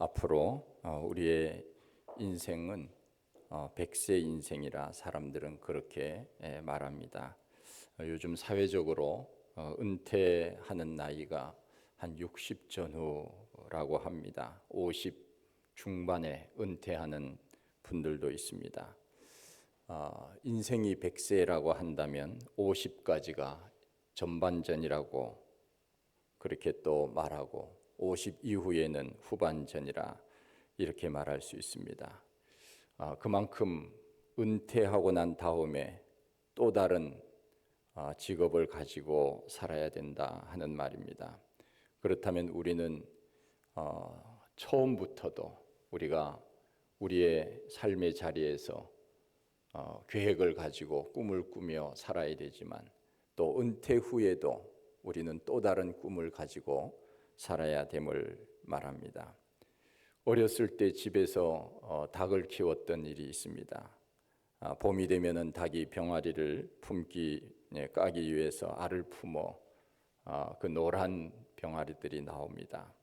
앞으로 우리의 인생은 100세 인생이라 사람들은 그렇게 말합니다. 요즘 사회적으로 은퇴하는 나이가 한 60 전후라고 합니다. 50 중반에 은퇴하는 분들도 있습니다. 인생이 100세라고 한다면 50까지가 전반전이라고 그렇게 또 말하고 50 이후에는 후반전이라 이렇게 말할 수 있습니다. 그만큼 은퇴하고 난 다음에 또 다른 직업을 가지고 살아야 된다 하는 말입니다. 그렇다면 우리는 처음부터도 우리가 우리의 삶의 자리에서 계획을 가지고 꿈을 꾸며 살아야 되지만 또 은퇴 후에도 우리는 또 다른 꿈을 가지고 살아야 됨을 말합니다. 어렸을 때 집에서 닭을 키웠던 일이 있습니다. 봄이 되면은 닭이 병아리를 까기 위해서 알을 품어 그 노란 병아리들이 나옵니다.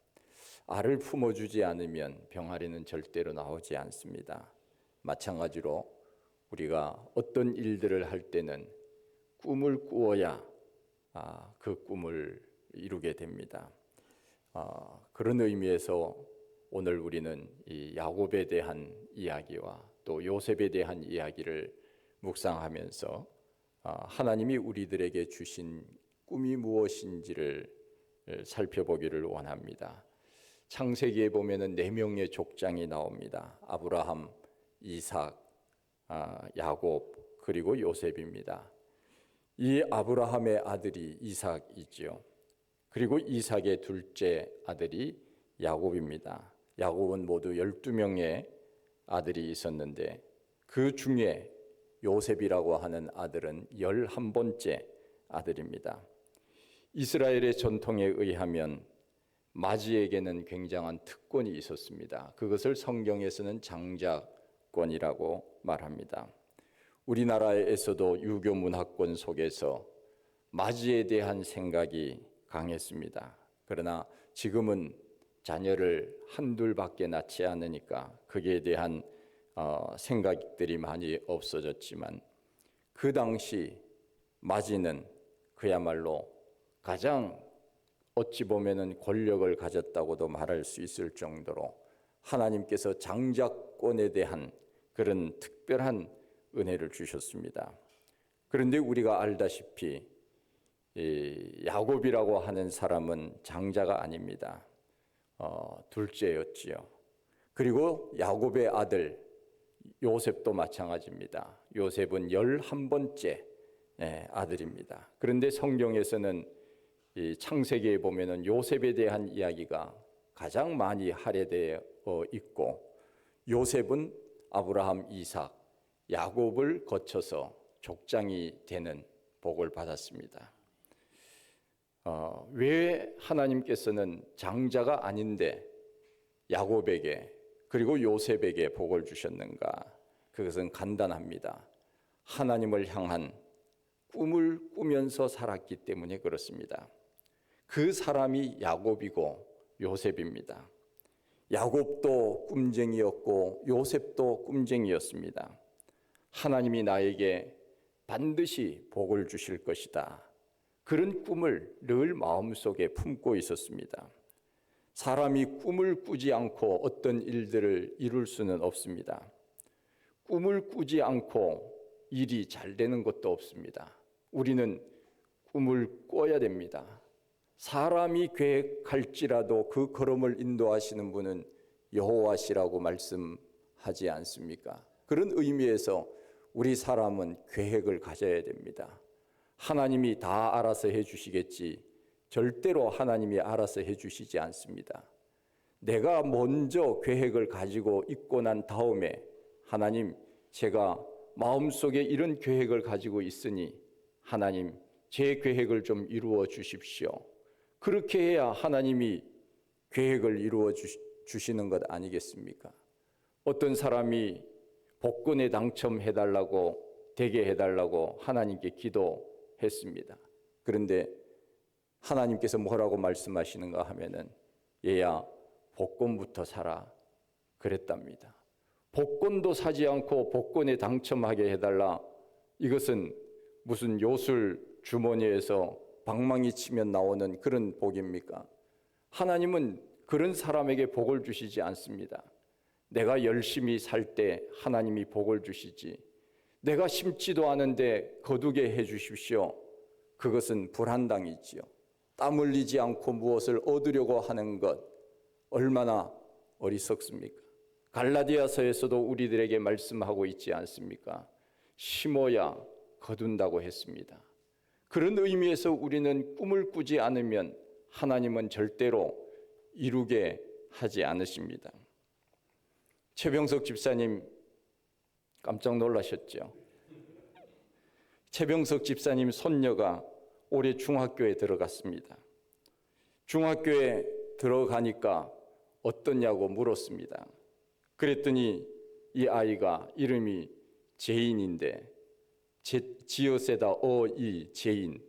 알을 품어주지 않으면 병아리는 절대로 나오지 않습니다. 마찬가지로 우리가 어떤 일들을 할 때는 꿈을 꾸어야 그 꿈을 이루게 됩니다. 그런 의미에서 오늘 우리는 이 야곱에 대한 이야기와 또 요셉에 대한 이야기를 묵상하면서 하나님이 우리들에게 주신 꿈이 무엇인지를 살펴보기를 원합니다. 창세기에 보면은 4명의 족장이 나옵니다. 아브라함, 이삭, 야곱 그리고 요셉입니다. 이 아브라함의 아들이 이삭이지요. 그리고 이삭의 둘째 아들이 야곱입니다. 야곱은 모두 12명의 아들이 있었는데 그 중에 요셉이라고 하는 아들은 11번째 아들입니다. 이스라엘의 전통에 의하면 마지에게는 굉장한 특권이 있었습니다. 그것을 성경에서는 장자권이라고 말합니다. 우리나라에서도 유교 문화권 속에서 마지에 대한 생각이 강했습니다. 그러나 지금은 자녀를 한둘밖에 낳지 않으니까 거기에 대한 생각들이 많이 없어졌지만 그 당시 마지는 그야말로 가장 어찌 보면은 권력을 가졌다고도 말할 수 있을 정도로 하나님께서 장자권에 대한 그런 특별한 은혜를 주셨습니다. 그런데 우리가 알다시피 야곱이라고 하는 사람은 장자가 아닙니다. 둘째였지요. 그리고 야곱의 아들 요셉도 마찬가지입니다. 요셉은 11번째 아들입니다. 그런데 성경에서는 이 창세기에 보면은 요셉에 대한 이야기가 가장 많이 할애되어 있고 요셉은 아브라함, 이삭, 야곱을 거쳐서 족장이 되는 복을 받았습니다. 왜 하나님께서는 장자가 아닌데 야곱에게 그리고 요셉에게 복을 주셨는가? 그것은 간단합니다. 하나님을 향한 꿈을 꾸면서 살았기 때문에 그렇습니다. 그 사람이 야곱이고 요셉입니다. 야곱도 꿈쟁이였고 요셉도 꿈쟁이였습니다. 하나님이 나에게 반드시 복을 주실 것이다. 그런 꿈을 늘 마음속에 품고 있었습니다. 사람이 꿈을 꾸지 않고 어떤 일들을 이룰 수는 없습니다. 꿈을 꾸지 않고 일이 잘 되는 것도 없습니다. 우리는 꿈을 꿔야 됩니다. 사람이 계획할지라도 그 걸음을 인도하시는 분은 여호와시라고 말씀하지 않습니까? 그런 의미에서 우리 사람은 계획을 가져야 됩니다. 하나님이 다 알아서 해주시겠지 절대로 하나님이 알아서 해주시지 않습니다. 내가 먼저 계획을 가지고 있고 난 다음에 하나님 제가 마음속에 이런 계획을 가지고 있으니 하나님 제 계획을 좀 이루어 주십시오. 그렇게 해야 하나님이 계획을 이루어 주시는 것 아니겠습니까? 어떤 사람이 복권에 당첨해달라고 되게 해달라고 하나님께 기도했습니다. 그런데 하나님께서 뭐라고 말씀하시는가 하면은 얘야 복권부터 사라 그랬답니다. 복권도 사지 않고 복권에 당첨하게 해달라. 이것은 무슨 요술 주머니에서 방망이 치면 나오는 그런 복입니까? 하나님은 그런 사람에게 복을 주시지 않습니다. 내가 열심히 살 때 하나님이 복을 주시지, 내가 심지도 않은데 거두게 해 주십시오. 그것은 불한당이지요. 땀 흘리지 않고 무엇을 얻으려고 하는 것 얼마나 어리석습니까? 갈라디아서에서도 우리들에게 말씀하고 있지 않습니까? 심어야 거둔다고 했습니다. 그런 의미에서 우리는 꿈을 꾸지 않으면 하나님은 절대로 이루게 하지 않으십니다. 최병석 집사님 깜짝 놀라셨죠? 최병석 집사님 손녀가 올해 중학교에 들어갔습니다. 중학교에 들어가니까 어떠냐고 물었습니다. 그랬더니 이 아이가 이름이 제인인데, 지어세다 어이 제인,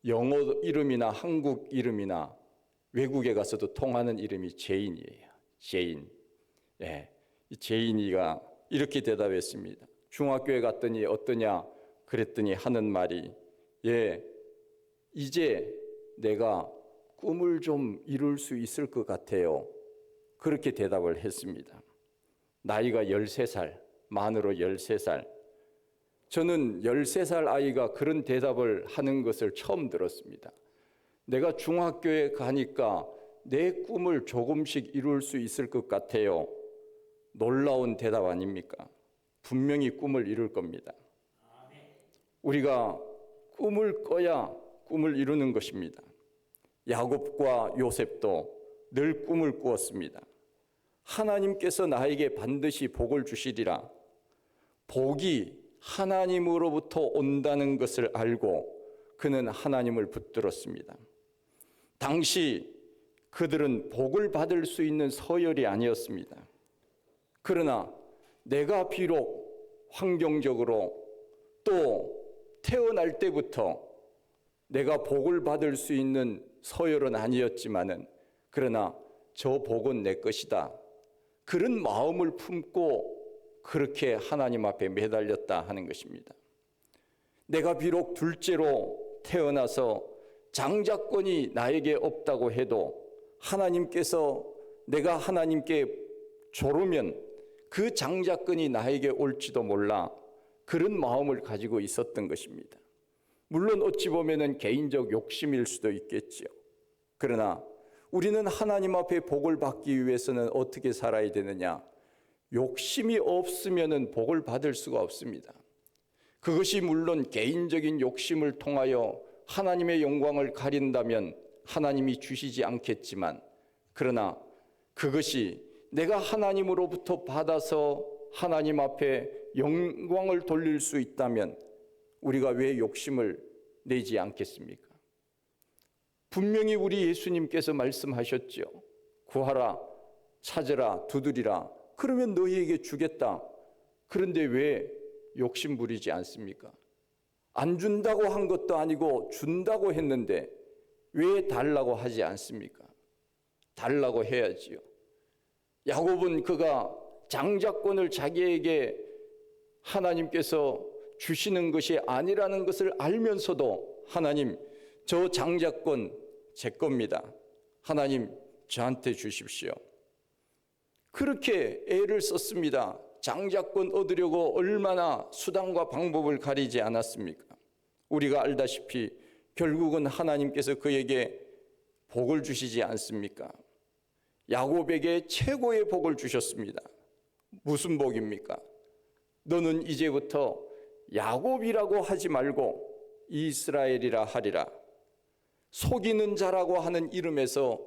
영어 이름이나 한국 이름이나 외국에 가서도 통하는 이름이 제인이에요. 제인. 예, 이 제인이가 이렇게 대답했습니다. 중학교에 갔더니 어떠냐 그랬더니 하는 말이, 예, 이제 내가 꿈을 좀 이룰 수 있을 것 같아요. 그렇게 대답을 했습니다. 나이가 13살, 만으로 13살. 저는 13살 아이가 그런 대답을 하는 것을 처음 들었습니다. 내가 중학교에 가니까 내 꿈을 조금씩 이룰 수 있을 것 같아요. 놀라운 대답 아닙니까? 분명히 꿈을 이룰 겁니다. 우리가 꿈을 꿔야 꿈을 이루는 것입니다. 야곱과 요셉도 늘 꿈을 꾸었습니다. 하나님께서 나에게 반드시 복을 주시리라. 복이 하나님으로부터 온다는 것을 알고 그는 하나님을 붙들었습니다. 당시 그들은 복을 받을 수 있는 서열이 아니었습니다. 그러나 내가 비록 환경적으로 또 태어날 때부터 내가 복을 받을 수 있는 서열은 아니었지만은, 그러나 저 복은 내 것이다, 그런 마음을 품고 그렇게 하나님 앞에 매달렸다 하는 것입니다. 내가 비록 둘째로 태어나서 장자권이 나에게 없다고 해도 하나님께서 내가 하나님께 조르면 그 장자권이 나에게 올지도 몰라, 그런 마음을 가지고 있었던 것입니다. 물론 어찌 보면은 개인적 욕심일 수도 있겠지요. 그러나 우리는 하나님 앞에 복을 받기 위해서는 어떻게 살아야 되느냐? 욕심이 없으면은 복을 받을 수가 없습니다. 그것이 물론 개인적인 욕심을 통하여 하나님의 영광을 가린다면 하나님이 주시지 않겠지만, 그러나 그것이 내가 하나님으로부터 받아서 하나님 앞에 영광을 돌릴 수 있다면 우리가 왜 욕심을 내지 않겠습니까? 분명히 우리 예수님께서 말씀하셨죠. 구하라, 찾으라, 두드리라, 그러면 너희에게 주겠다. 그런데 왜 욕심 부리지 않습니까? 안 준다고 한 것도 아니고 준다고 했는데 왜 달라고 하지 않습니까? 달라고 해야지요. 야곱은 그가 장자권을 자기에게 하나님께서 주시는 것이 아니라는 것을 알면서도, 하나님, 저 장자권 제 겁니다. 하나님, 저한테 주십시오. 그렇게 애를 썼습니다. 장자권 얻으려고 얼마나 수단과 방법을 가리지 않았습니까? 우리가 알다시피 결국은 하나님께서 그에게 복을 주시지 않습니까? 야곱에게 최고의 복을 주셨습니다. 무슨 복입니까? 너는 이제부터 야곱이라고 하지 말고 이스라엘이라 하리라. 속이는 자라고 하는 이름에서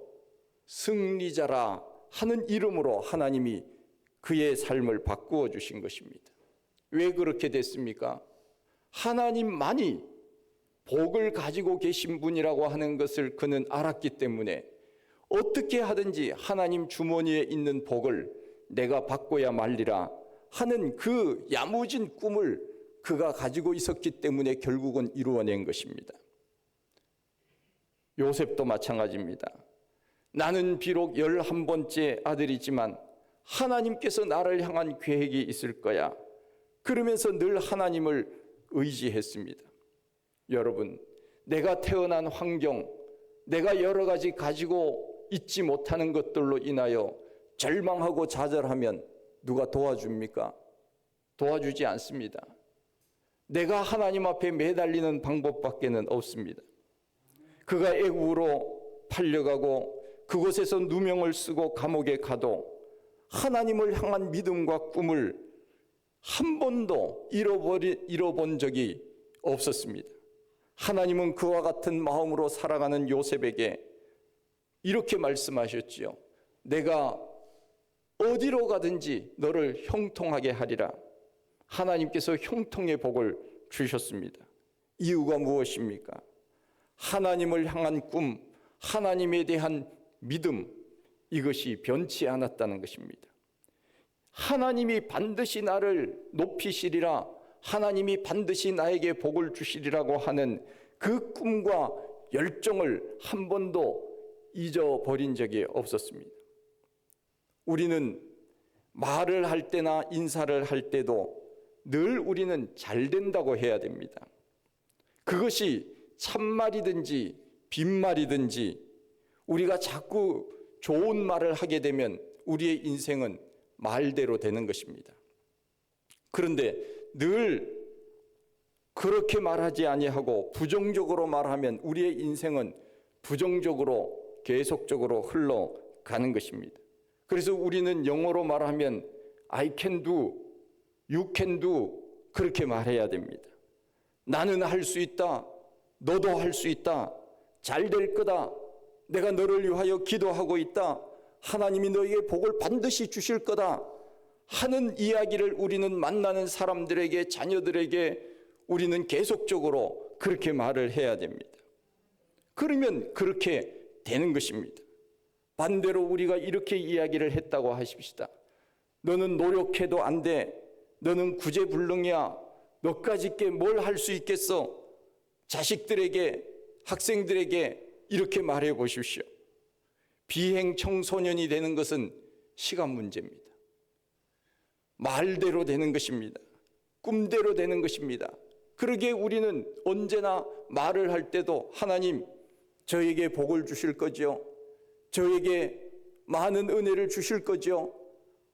승리자라 하는 이름으로 하나님이 그의 삶을 바꾸어 주신 것입니다. 왜 그렇게 됐습니까? 하나님만이 복을 가지고 계신 분이라고 하는 것을 그는 알았기 때문에 어떻게 하든지 하나님 주머니에 있는 복을 내가 받고야 말리라 하는 그 야무진 꿈을 그가 가지고 있었기 때문에 결국은 이루어낸 것입니다. 요셉도 마찬가지입니다. 나는 비록 11번째 아들이지만 하나님께서 나를 향한 계획이 있을 거야. 그러면서 늘 하나님을 의지했습니다. 여러분, 내가 태어난 환경, 내가 여러 가지 가지고 있지 못하는 것들로 인하여 절망하고 좌절하면 누가 도와줍니까? 도와주지 않습니다. 내가 하나님 앞에 매달리는 방법밖에는 없습니다. 그가 애국으로 팔려가고 그곳에서 누명을 쓰고 감옥에 가도 하나님을 향한 믿음과 꿈을 한 번도 잃어본 적이 없었습니다. 하나님은 그와 같은 마음으로 살아가는 요셉에게 이렇게 말씀하셨지요. 내가 어디로 가든지 너를 형통하게 하리라. 하나님께서 형통의 복을 주셨습니다. 이유가 무엇입니까? 하나님을 향한 꿈, 하나님에 대한 믿음, 이것이 변치 않았다는 것입니다. 하나님이 반드시 나를 높이시리라, 하나님이 반드시 나에게 복을 주시리라고 하는 그 꿈과 열정을 한 번도 잊어버린 적이 없었습니다. 우리는 말을 할 때나 인사를 할 때도 늘 우리는 잘 된다고 해야 됩니다. 그것이 참말이든지 빈말이든지 우리가 자꾸 좋은 말을 하게 되면 우리의 인생은 말대로 되는 것입니다. 그런데 늘 그렇게 말하지 아니하고 부정적으로 말하면 우리의 인생은 부정적으로 계속적으로 흘러가는 것입니다. 그래서 우리는 영어로 말하면 I can do, you can do 그렇게 말해야 됩니다. 나는 할 수 있다, 너도 할 수 있다, 잘 될 거다, 내가 너를 위하여 기도하고 있다, 하나님이 너에게 복을 반드시 주실 거다 하는 이야기를 우리는 만나는 사람들에게, 자녀들에게 우리는 계속적으로 그렇게 말을 해야 됩니다. 그러면 그렇게 되는 것입니다. 반대로 우리가 이렇게 이야기를 했다고 하십시다. 너는 노력해도 안 돼, 너는 구제불능이야, 너까짓 게 뭘 할 수 있겠어. 자식들에게, 학생들에게 이렇게 말해 보십시오. 비행 청소년이 되는 것은 시간 문제입니다. 말대로 되는 것입니다. 꿈대로 되는 것입니다. 그러기에 우리는 언제나 말을 할 때도 하나님, 저에게 복을 주실 거죠? 저에게 많은 은혜를 주실 거죠?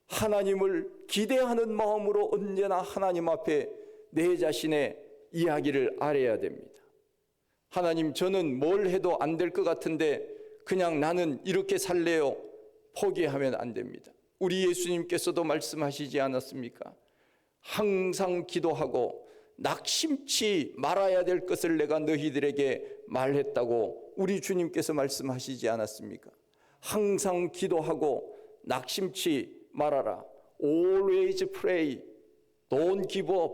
하나님을 기대하는 마음으로 언제나 하나님 앞에 내 자신의 이야기를 아뢰야 됩니다. 하나님, 저는 뭘 해도 안 될 것 같은데 그냥 나는 이렇게 살래요. 포기하면 안 됩니다. 우리 예수님께서도 말씀하시지 않았습니까? 항상 기도하고 낙심치 말아야 될 것을 내가 너희들에게 말했다고 우리 주님께서 말씀하시지 않았습니까? 항상 기도하고 낙심치 말아라. Always pray. Don't give up.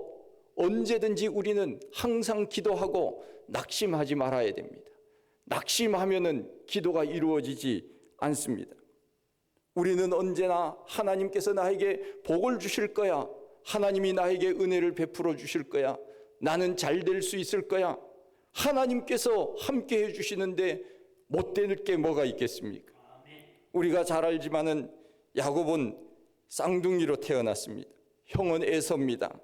언제든지 우리는 항상 기도하고 낙심하지 말아야 됩니다. 낙심하면은 기도가 이루어지지 않습니다. 우리는 언제나 하나님께서 나에게 복을 주실 거야, 하나님이 나에게 은혜를 베풀어 주실 거야, 나는 잘 될 수 있을 거야, 하나님께서 함께 해주시는데 못 될 게 뭐가 있겠습니까? 우리가 잘 알지만은 야곱은 쌍둥이로 태어났습니다. 형은 에서입니다.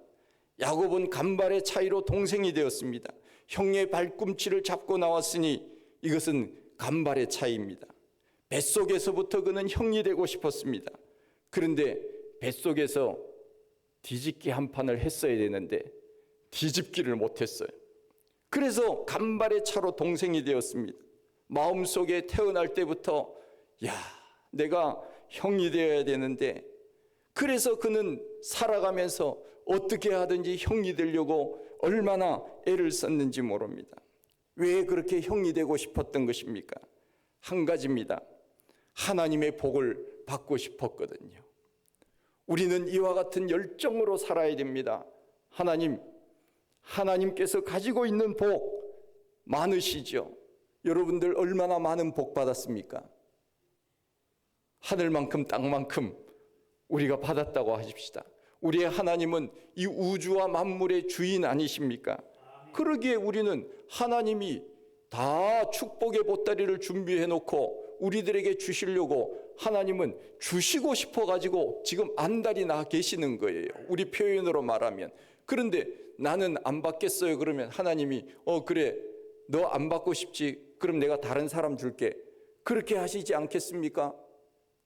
야곱은 간발의 차이로 동생이 되었습니다. 형의 발꿈치를 잡고 나왔으니 이것은 간발의 차이입니다. 뱃속에서부터 그는 형이 되고 싶었습니다. 그런데 뱃속에서 뒤집기 한 판을 했어야 되는데 뒤집기를 못했어요. 그래서 간발의 차로 동생이 되었습니다. 마음속에 태어날 때부터 내가 형이 되어야 되는데, 그래서 그는 살아가면서 어떻게 하든지 형이 되려고 얼마나 애를 썼는지 모릅니다. 왜 그렇게 형이 되고 싶었던 것입니까? 한 가지입니다. 하나님의 복을 받고 싶었거든요. 우리는 이와 같은 열정으로 살아야 됩니다. 하나님께서 가지고 있는 복 많으시죠? 여러분들 얼마나 많은 복 받았습니까? 하늘만큼 땅만큼 우리가 받았다고 하십시다. 우리의 하나님은 이 우주와 만물의 주인 아니십니까? 그러기에 우리는 하나님이 다 축복의 보따리를 준비해 놓고 우리들에게 주시려고 하나님은 주시고 싶어 가지고 지금 안달이 나 계시는 거예요. 우리 표현으로 말하면. 그런데 나는 안 받겠어요. 그러면 하나님이 그래 너 안 받고 싶지? 그럼 내가 다른 사람 줄게. 그렇게 하시지 않겠습니까?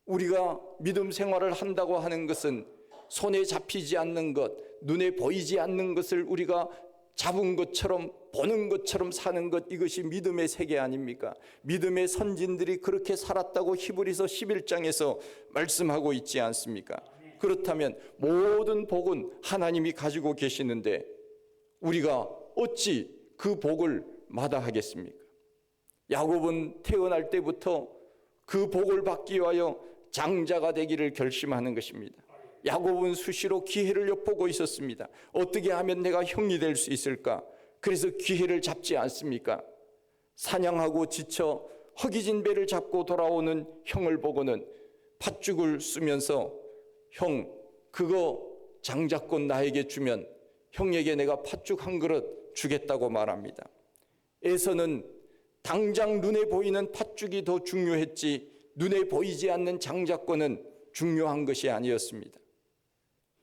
우리가 믿음 생활을 한다고 하는 것은 손에 잡히지 않는 것, 눈에 보이지 않는 것을 우리가 잡은 것처럼 보는 것처럼 사는 것, 이것이 믿음의 세계 아닙니까? 믿음의 선진들이 그렇게 살았다고 히브리서 11장에서 말씀하고 있지 않습니까? 그렇다면 모든 복은 하나님이 가지고 계시는데 우리가 어찌 그 복을 마다하겠습니까? 야곱은 태어날 때부터 그 복을 받기 위하여 장자가 되기를 결심하는 것입니다. 야곱은 수시로 기회를 엿보고 있었습니다. 어떻게 하면 내가 형이 될 수 있을까? 그래서 기회를 잡지 않습니까? 사냥하고 지쳐 허기진 배를 잡고 돌아오는 형을 보고는 팥죽을 쓰면서 형, 그거 장자권 나에게 주면 형에게 내가 팥죽 한 그릇 주겠다고 말합니다. 에서는 당장 눈에 보이는 팥죽이 더 중요했지 눈에 보이지 않는 장자권은 중요한 것이 아니었습니다.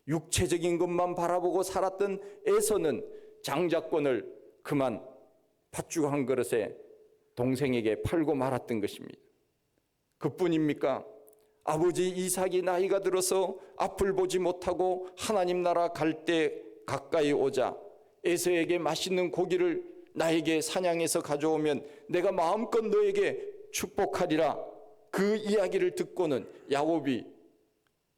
육체적인 것만 바라보고 살았던 에서는 장자권을 그만 팥죽 한 그릇에 동생에게 팔고 말았던 것입니다. 그뿐입니까? 아버지 이삭이 나이가 들어서 앞을 보지 못하고 하나님 나라 갈 때 가까이 오자 에서에게 맛있는 고기를 나에게 사냥해서 가져오면 내가 마음껏 너에게 축복하리라. 그 이야기를 듣고는 야곱이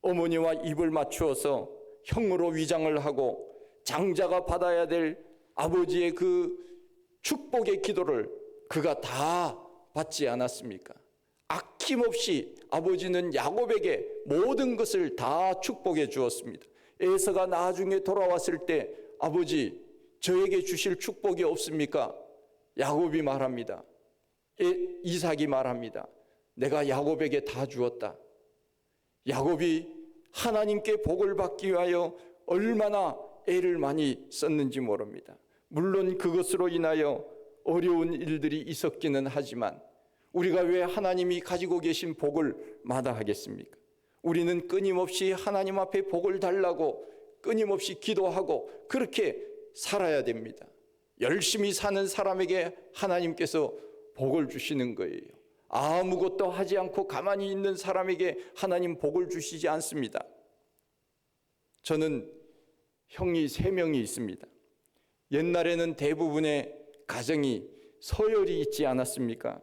어머니와 입을 맞추어서 형으로 위장을 하고 장자가 받아야 될 아버지의 그 축복의 기도를 그가 다 받지 않았습니까? 아낌없이 아버지는 야곱에게 모든 것을 다 축복해 주었습니다. 에서가 나중에 돌아왔을 때 아버지 저에게 주실 축복이 없습니까? 야곱이 말합니다. 이삭이 말합니다. 내가 야곱에게 다 주었다. 야곱이 하나님께 복을 받기 위하여 얼마나 애를 많이 썼는지 모릅니다. 물론 그것으로 인하여 어려운 일들이 있었기는 하지만 우리가 왜 하나님이 가지고 계신 복을 마다하겠습니까? 우리는 끊임없이 하나님 앞에 복을 달라고 끊임없이 기도하고 그렇게 살아야 됩니다. 열심히 사는 사람에게 하나님께서 복을 주시는 거예요. 아무것도 하지 않고 가만히 있는 사람에게 하나님 복을 주시지 않습니다. 저는 형이 3명이 있습니다. 옛날에는 대부분의 가정이 서열이 있지 않았습니까?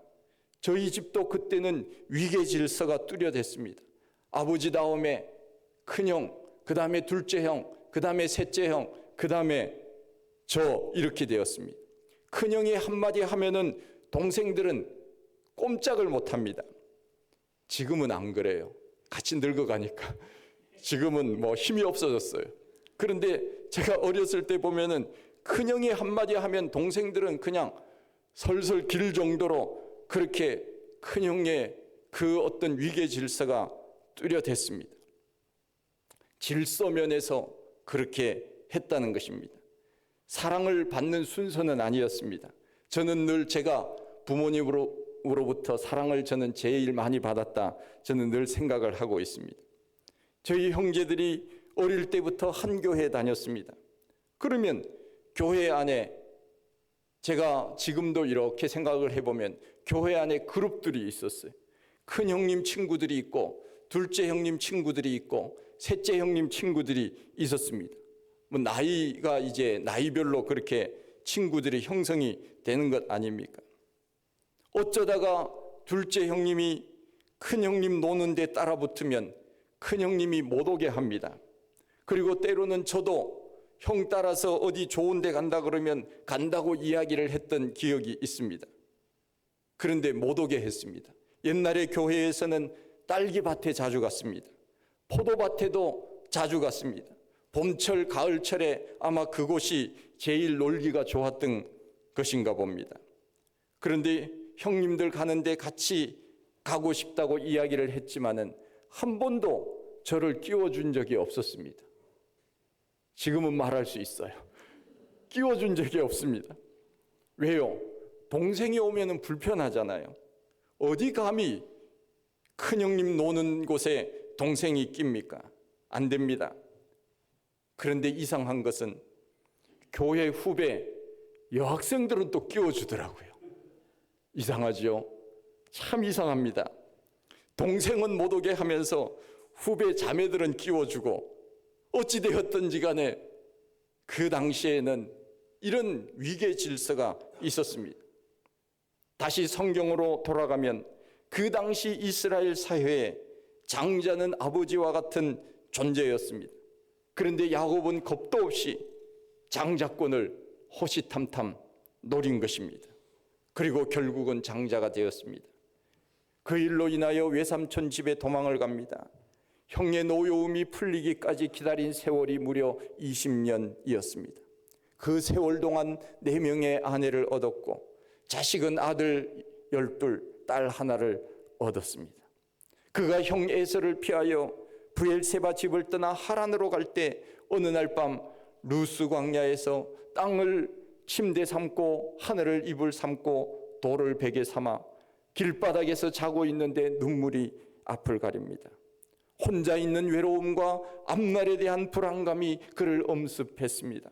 저희 집도 그때는 위계 질서가 뚜렷했습니다. 아버지 다음에 큰형, 그 다음에 둘째 형, 그 다음에 셋째 형, 그 다음에 저, 이렇게 되었습니다. 큰형이 한마디 하면은 동생들은 꼼짝을 못합니다. 지금은 안 그래요. 같이 늙어가니까. 지금은 뭐 힘이 없어졌어요. 그런데 제가 어렸을 때 보면은 큰형이 한마디 하면 동생들은 그냥 설설 길 정도로 그렇게 큰형의 그 어떤 위계 질서가 뚜렷했습니다. 질서면에서 그렇게 했다는 것입니다. 사랑을 받는 순서는 아니었습니다. 저는 늘 제가 부모님으로부터 사랑을 저는 제일 많이 받았다. 저는 늘 생각을 하고 있습니다. 저희 형제들이 어릴 때부터 한 교회에 다녔습니다. 그러면 교회 안에 제가 지금도 이렇게 생각을 해보면 교회 안에 그룹들이 있었어요. 큰 형님 친구들이 있고 둘째 형님 친구들이 있고 셋째 형님 친구들이 있었습니다. 뭐 나이가 이제 나이별로 그렇게 친구들이 형성이 되는 것 아닙니까? 어쩌다가 둘째 형님이 큰 형님 노는 데 따라 붙으면 큰 형님이 못 오게 합니다. 그리고 때로는 저도 형 따라서 어디 좋은 데 간다 그러면 간다고 이야기를 했던 기억이 있습니다. 그런데 못 오게 했습니다. 옛날에 교회에서는 딸기밭에 자주 갔습니다. 포도밭에도 자주 갔습니다. 봄철, 가을철에 아마 그곳이 제일 놀기가 좋았던 것인가 봅니다. 그런데 형님들 가는데 같이 가고 싶다고 이야기를 했지만은 한 번도 저를 끼워준 적이 없었습니다. 지금은 말할 수 있어요. 끼워준 적이 없습니다. 왜요? 동생이 오면은 불편하잖아요. 어디 감히 큰형님 노는 곳에 동생이 낍니까? 안 됩니다. 그런데 이상한 것은 교회 후배 여학생들은 또 끼워주더라고요. 이상하죠? 참 이상합니다. 동생은 못 오게 하면서 후배 자매들은 끼워주고, 어찌되었든지 간에 그 당시에는 이런 위계 질서가 있었습니다. 다시 성경으로 돌아가면 그 당시 이스라엘 사회에 장자는 아버지와 같은 존재였습니다. 그런데 야곱은 겁도 없이 장자권을 호시탐탐 노린 것입니다. 그리고 결국은 장자가 되었습니다. 그 일로 인하여 외삼촌 집에 도망을 갑니다. 형의 노여움이 풀리기까지 기다린 세월이 무려 20년이었습니다. 그 세월 동안 4명의 아내를 얻었고 자식은 아들 12, 딸 하나를 얻었습니다. 그가 형 에서를 피하여 브엘세바 집을 떠나 하란으로 갈 때 어느 날 밤 루스 광야에서 땅을 침대 삼고 하늘을 이불 삼고 돌을 베개 삼아 길바닥에서 자고 있는데 눈물이 앞을 가립니다. 혼자 있는 외로움과 앞날에 대한 불안감이 그를 엄습했습니다.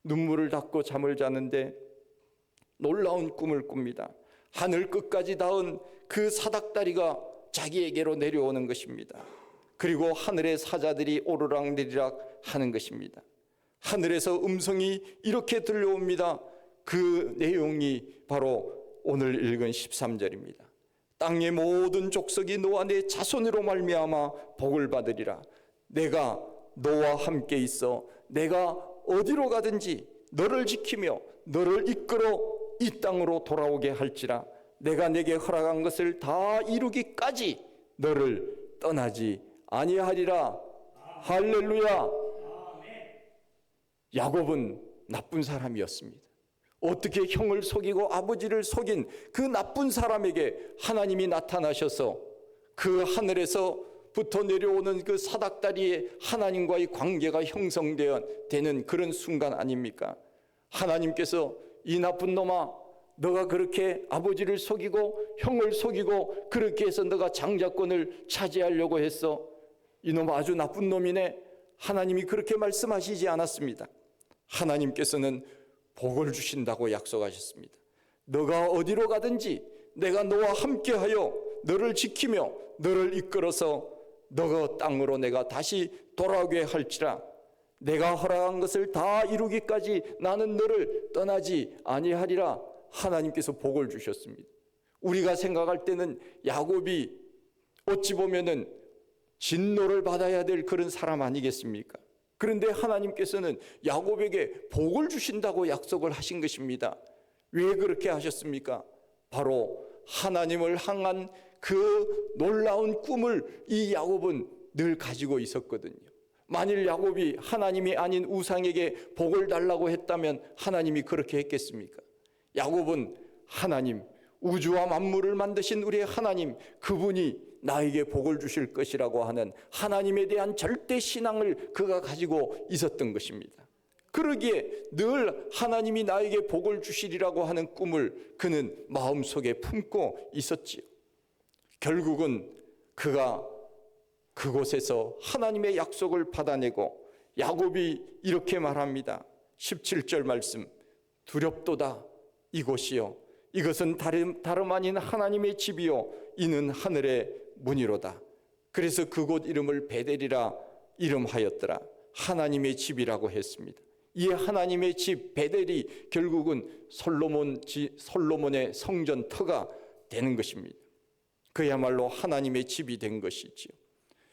눈물을 닦고 잠을 자는데 놀라운 꿈을 꿉니다. 하늘 끝까지 닿은 그 사닥다리가 자기에게로 내려오는 것입니다. 그리고 하늘의 사자들이 오르락내리락 하는 것입니다. 하늘에서 음성이 이렇게 들려옵니다. 그 내용이 바로 오늘 읽은 13절입니다. 땅의 모든 족속이 너와 내 자손으로 말미암아 복을 받으리라. 내가 너와 함께 있어 내가 어디로 가든지 너를 지키며 너를 이끌어 이 땅으로 돌아오게 할지라. 내가 내게 허락한 것을 다 이루기까지 너를 떠나지 아니하리라. 할렐루야. 야곱은 나쁜 사람이었습니다. 어떻게 형을 속이고 아버지를 속인 그 나쁜 사람에게 하나님이 나타나셔서 그 하늘에서부터 내려오는 그 사닥다리에 하나님과의 관계가 형성되는 그런 순간 아닙니까? 하나님께서 이 나쁜 놈아, 너가 그렇게 아버지를 속이고 형을 속이고 그렇게 해서 너가 장자권을 차지하려고 했어. 이놈 아주 나쁜 놈이네. 하나님이 그렇게 말씀하시지 않았습니다. 하나님께서는 복을 주신다고 약속하셨습니다. 너가 어디로 가든지 내가 너와 함께하여 너를 지키며 너를 이끌어서 너가 땅으로 내가 다시 돌아오게 할지라. 내가 허락한 것을 다 이루기까지 나는 너를 떠나지 아니하리라. 하나님께서 복을 주셨습니다. 우리가 생각할 때는 야곱이 어찌 보면은 진노를 받아야 될 그런 사람 아니겠습니까? 그런데 하나님께서는 야곱에게 복을 주신다고 약속을 하신 것입니다. 왜 그렇게 하셨습니까? 바로 하나님을 향한 그 놀라운 꿈을 이 야곱은 늘 가지고 있었거든요. 만일 야곱이 하나님이 아닌 우상에게 복을 달라고 했다면 하나님이 그렇게 했겠습니까? 야곱은 하나님, 우주와 만물을 만드신 우리의 하나님, 그분이 나에게 복을 주실 것이라고 하는 하나님에 대한 절대 신앙을 그가 가지고 있었던 것입니다. 그러기에 늘 하나님이 나에게 복을 주시리라고 하는 꿈을 그는 마음속에 품고 있었지요. 결국은 그가 그곳에서 하나님의 약속을 받아내고 야곱이 이렇게 말합니다. 17절 말씀, 두렵도다 이곳이요 이것은 다름 아닌 하나님의 집이요 이는 하늘의 문이로다. 그래서 그곳 이름을 베델이라 이름하였더라. 하나님의 집이라고 했습니다. 이 하나님의 집 베델이 결국은 솔로몬의 성전 터가 되는 것입니다. 그야말로 하나님의 집이 된 것이지요.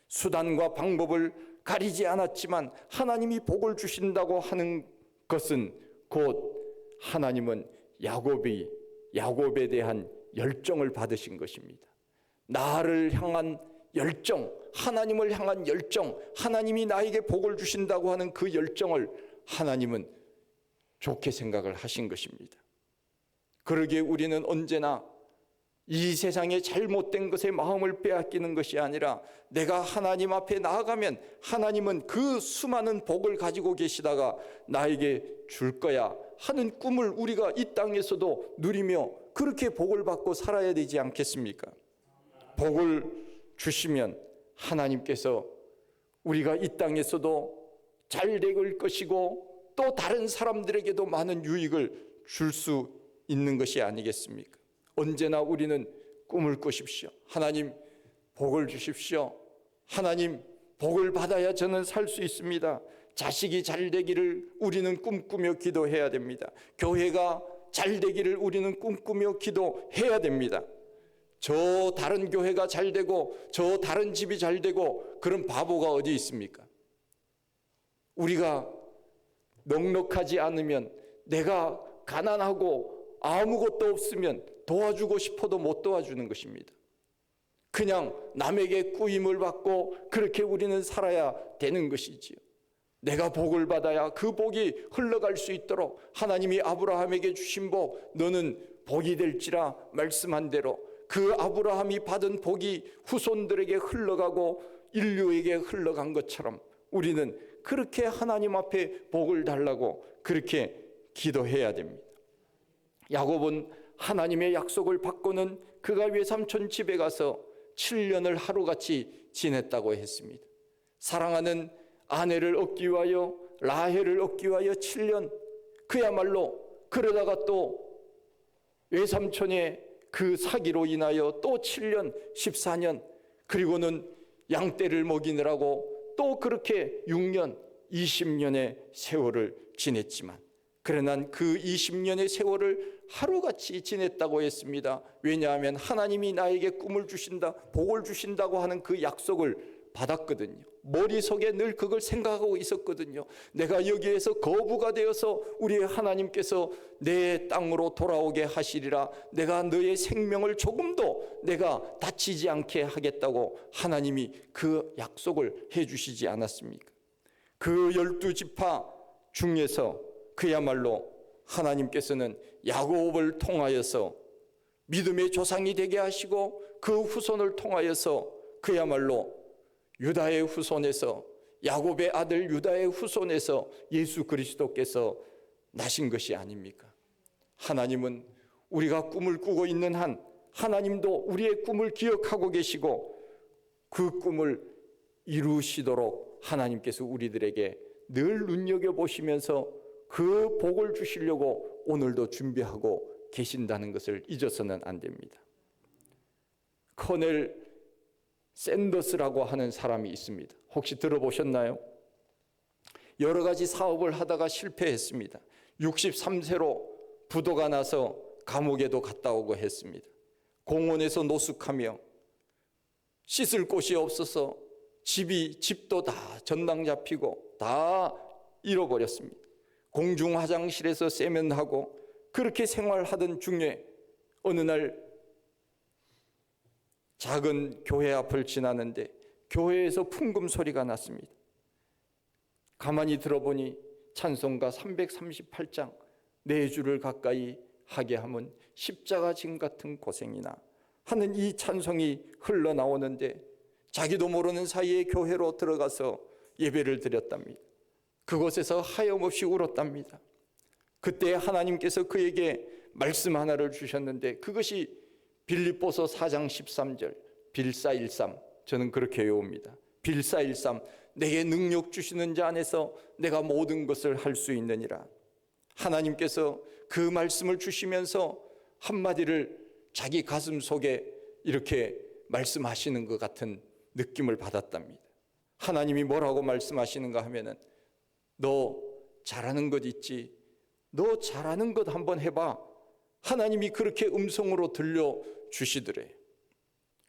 수단과 방법을 가리지 않았지만 하나님이 복을 주신다고 하는 것은 곧 하나님은 야곱에 대한 열정을 받으신 것입니다. 나를 향한 열정, 하나님을 향한 열정, 하나님이 나에게 복을 주신다고 하는 그 열정을 하나님은 좋게 생각을 하신 것입니다. 그러기에 우리는 언제나 이 세상의 잘못된 것에 마음을 빼앗기는 것이 아니라 내가 하나님 앞에 나아가면 하나님은 그 수많은 복을 가지고 계시다가 나에게 줄 거야 하는 꿈을 우리가 이 땅에서도 누리며 그렇게 복을 받고 살아야 되지 않겠습니까? 복을 주시면 하나님께서 우리가 이 땅에서도 잘 될 것이고 또 다른 사람들에게도 많은 유익을 줄 수 있는 것이 아니겠습니까? 언제나 우리는 꿈을 꾸십시오. 하나님 복을 주십시오. 하나님 복을 받아야 저는 살 수 있습니다. 자식이 잘 되기를 우리는 꿈꾸며 기도해야 됩니다. 교회가 잘 되기를 우리는 꿈꾸며 기도해야 됩니다. 저 다른 교회가 잘 되고 저 다른 집이 잘 되고 그런 바보가 어디 있습니까? 우리가 넉넉하지 않으면, 내가 가난하고 아무것도 없으면 도와주고 싶어도 못 도와주는 것입니다. 그냥 남에게 꾸임을 받고 그렇게 우리는 살아야 되는 것이지요. 내가 복을 받아야 그 복이 흘러갈 수 있도록 하나님이 아브라함에게 주신 복, 너는 복이 될지라 말씀한 대로 그 아브라함이 받은 복이 후손들에게 흘러가고 인류에게 흘러간 것처럼 우리는 그렇게 하나님 앞에 복을 달라고 그렇게 기도해야 됩니다. 야곱은 하나님의 약속을 받고는 그가 외삼촌 집에 가서 7년을 하루같이 지냈다고 했습니다. 사랑하는 아내를 얻기 위하여, 라헬을 얻기 위하여 7년, 그야말로 그러다가 또 외삼촌의 그 사기로 인하여 또 7년, 14년, 그리고는 양떼를 먹이느라고 또 그렇게 6년, 20년의 세월을 지냈지만, 그러나 그 20년의 세월을 하루같이 지냈다고 했습니다. 왜냐하면 하나님이 나에게 꿈을 주신다, 복을 주신다고 하는 그 약속을 받았거든요. 머릿속에 늘 그걸 생각하고 있었거든요. 내가 여기에서 거부가 되어서 우리 하나님께서 내 땅으로 돌아오게 하시리라, 내가 너의 생명을 조금도 내가 다치지 않게 하겠다고 하나님이 그 약속을 해주시지 않았습니까? 그 12지파 중에서 그야말로 하나님께서는 야곱을 통하여서 믿음의 조상이 되게 하시고 그 후손을 통하여서 그야말로 유다의 후손에서, 야곱의 아들 유다의 후손에서 예수 그리스도께서 나신 것이 아닙니까? 하나님은 우리가 꿈을 꾸고 있는 한 하나님도 우리의 꿈을 기억하고 계시고 그 꿈을 이루시도록 하나님께서 우리들에게 늘 눈여겨보시면서 그 복을 주시려고 오늘도 준비하고 계신다는 것을 잊어서는 안 됩니다. 커넬 샌더스라고 하는 사람이 있습니다. 혹시 들어보셨나요? 여러 가지 사업을 하다가 실패했습니다. 63세로 부도가 나서 감옥에도 갔다 오고 했습니다. 공원에서 노숙하며 씻을 곳이 없어서 집도 다 전당 잡히고 다 잃어버렸습니다. 공중 화장실에서 세면하고 그렇게 생활하던 중에 어느 날 작은 교회 앞을 지나는데 교회에서 풍금 소리가 났습니다. 가만히 들어보니 찬송가 338장, 네 주를 가까이 하게 하면 십자가 짐 같은 고생이나 하는 이 찬송이 흘러나오는데 자기도 모르는 사이에 교회로 들어가서 예배를 드렸답니다. 그곳에서 하염없이 울었답니다. 그때 하나님께서 그에게 말씀 하나를 주셨는데 그것이 빌립보서 4장 13절 빌사일삼, 저는 그렇게 외웁니다. 빌사일삼, 내게 능력 주시는 자 안에서 내가 모든 것을 할 수 있느니라. 하나님께서 그 말씀을 주시면서 한마디를 자기 가슴 속에 이렇게 말씀하시는 것 같은 느낌을 받았답니다. 하나님이 뭐라고 말씀하시는가 하면은 너 잘하는 것 있지? 너 잘하는 것 한번 해봐. 하나님이 그렇게 음성으로 들려주시더래.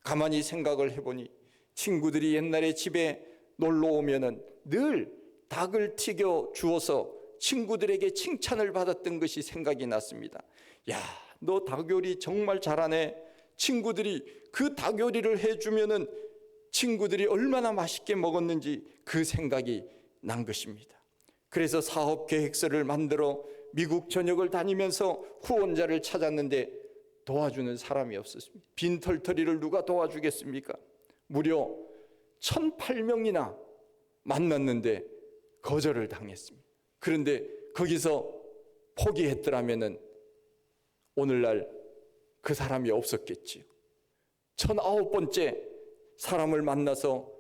가만히 생각을 해보니 친구들이 옛날에 집에 놀러 오면은 늘 닭을 튀겨 주어서 친구들에게 칭찬을 받았던 것이 생각이 났습니다. 야, 너 닭 요리 정말 잘하네. 친구들이 그 닭 요리를 해주면은 친구들이 얼마나 맛있게 먹었는지 그 생각이 난 것입니다. 그래서 사업 계획서를 만들어 미국 전역을 다니면서 후원자를 찾았는데 도와주는 사람이 없었습니다. 빈털터리를 누가 도와주겠습니까? 무려 1,008명이나 만났는데 거절을 당했습니다. 그런데 거기서 포기했더라면은 오늘날 그 사람이 없었겠지요. 1009번째 사람을 만나서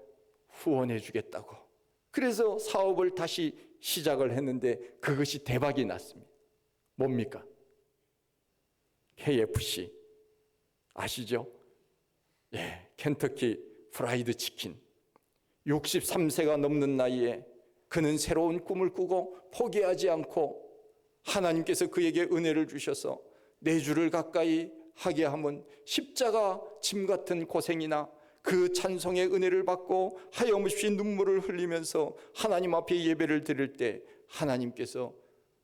후원해 주겠다고. 그래서 사업을 다시 시작을 했는데 그것이 대박이 났습니다. 뭡니까? KFC 아시죠? 예, 켄터키 프라이드 치킨. 63세가 넘는 나이에 그는 새로운 꿈을 꾸고 포기하지 않고 하나님께서 그에게 은혜를 주셔서 4주를 가까이 하게 하면 십자가 짐 같은 고생이나 그 찬송의 은혜를 받고 하염없이 눈물을 흘리면서 하나님 앞에 예배를 드릴 때 하나님께서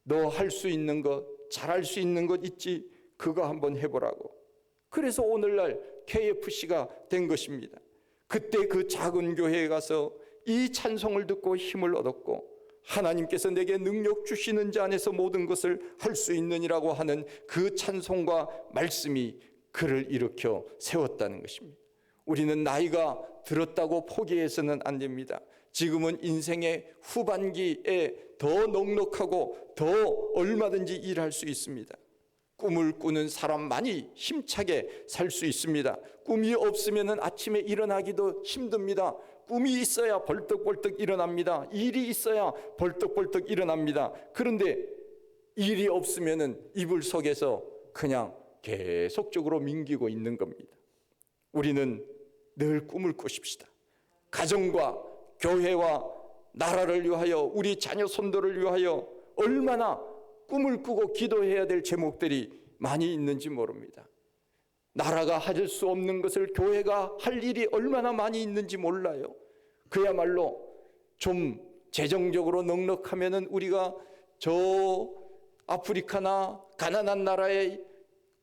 너 할 수 있는 것, 잘할 수 있는 것 있지? 그거 한번 해보라고. 그래서 오늘날 KFC가 된 것입니다. 그때 그 작은 교회에 가서 이 찬송을 듣고 힘을 얻었고 하나님께서 내게 능력 주시는 자 안에서 모든 것을 할 수 있느니라고 하는 그 찬송과 말씀이 그를 일으켜 세웠다는 것입니다. 우리는 나이가 들었다고 포기해서는 안 됩니다. 지금은 인생의 후반기에 더 넉넉하고 더 얼마든지 일할 수 있습니다. 꿈을 꾸는 사람만이 힘차게 살 수 있습니다. 꿈이 없으면 아침에 일어나기도 힘듭니다. 꿈이 있어야 벌떡벌떡 일어납니다. 일이 있어야 벌떡벌떡 일어납니다. 그런데 일이 없으면 이불 속에서 그냥 계속적으로 밍기고 있는 겁니다. 우리는 늘 꿈을 꾸십시다. 가정과 교회와 나라를 위하여 우리 자녀 손들을 위하여 얼마나 꿈을 꾸고 기도해야 될 제목들이 많이 있는지 모릅니다. 나라가 할 수 없는 것을 교회가 할 일이 얼마나 많이 있는지 몰라요. 그야말로 좀 재정적으로 넉넉하면은 우리가 저 아프리카나 가난한 나라에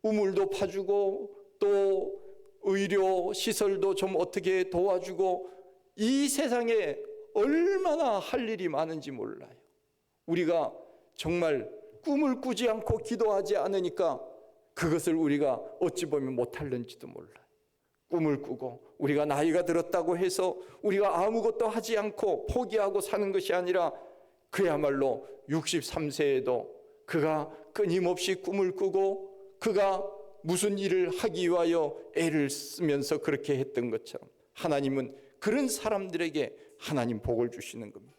우물도 파주고 또 의료 시설도 좀 어떻게 도와주고 이 세상에 얼마나 할 일이 많은지 몰라요. 우리가 정말 꿈을 꾸지 않고 기도하지 않으니까 그것을 우리가 어찌 보면 못하는지도 몰라요. 꿈을 꾸고 우리가 나이가 들었다고 해서 우리가 아무것도 하지 않고 포기하고 사는 것이 아니라 그야말로 63세에도 그가 끊임없이 꿈을 꾸고 그가 무슨 일을 하기 위하여 애를 쓰면서 그렇게 했던 것처럼 하나님은 그런 사람들에게 하나님 복을 주시는 겁니다.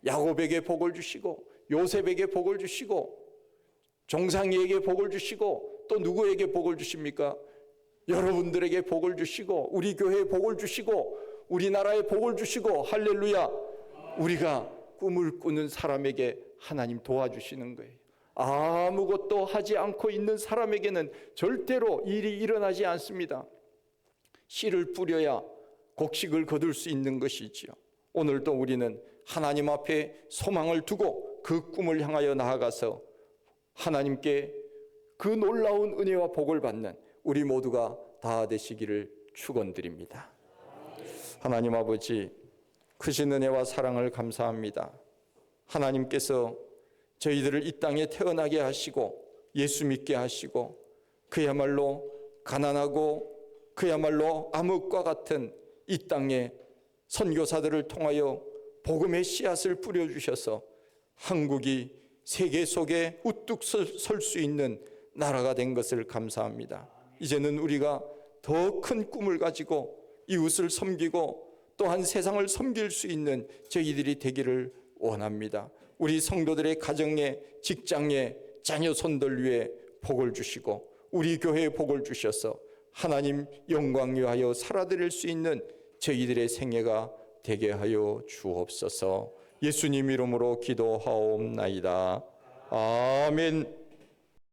야곱에게 복을 주시고 요셉에게 복을 주시고 종상이에게 복을 주시고 또 누구에게 복을 주십니까? 여러분들에게 복을 주시고 우리 교회에 복을 주시고 우리나라에 복을 주시고 할렐루야. 우리가 꿈을 꾸는 사람에게 하나님 도와주시는 거예요. 아무것도 하지 않고 있는 사람에게는 절대로 일이 일어나지 않습니다. 씨를 뿌려야 곡식을 거둘 수 있는 것이지요. 오늘도 우리는 하나님 앞에 소망을 두고 그 꿈을 향하여 나아가서 하나님께 그 놀라운 은혜와 복을 받는 우리 모두가 다 되시기를 축원드립니다. 하나님 아버지, 크신 은혜와 사랑을 감사합니다. 하나님께서 저희들을 이 땅에 태어나게 하시고 예수 믿게 하시고 그야말로 가난하고 그야말로 암흑과 같은 이 땅에 선교사들을 통하여 복음의 씨앗을 뿌려주셔서 한국이 세계 속에 우뚝 설 수 있는 나라가 된 것을 감사합니다. 이제는 우리가 더 큰 꿈을 가지고 이웃을 섬기고 또한 세상을 섬길 수 있는 저희들이 되기를 원합니다. 우리 성도들의 가정에 직장에 자녀 손들 위에 복을 주시고 우리 교회에 복을 주셔서 하나님 영광 위하여 살아드릴 수 있는 저희들의 생애가 되게 하여 주옵소서. 예수님 이름으로 기도하옵나이다. 아멘.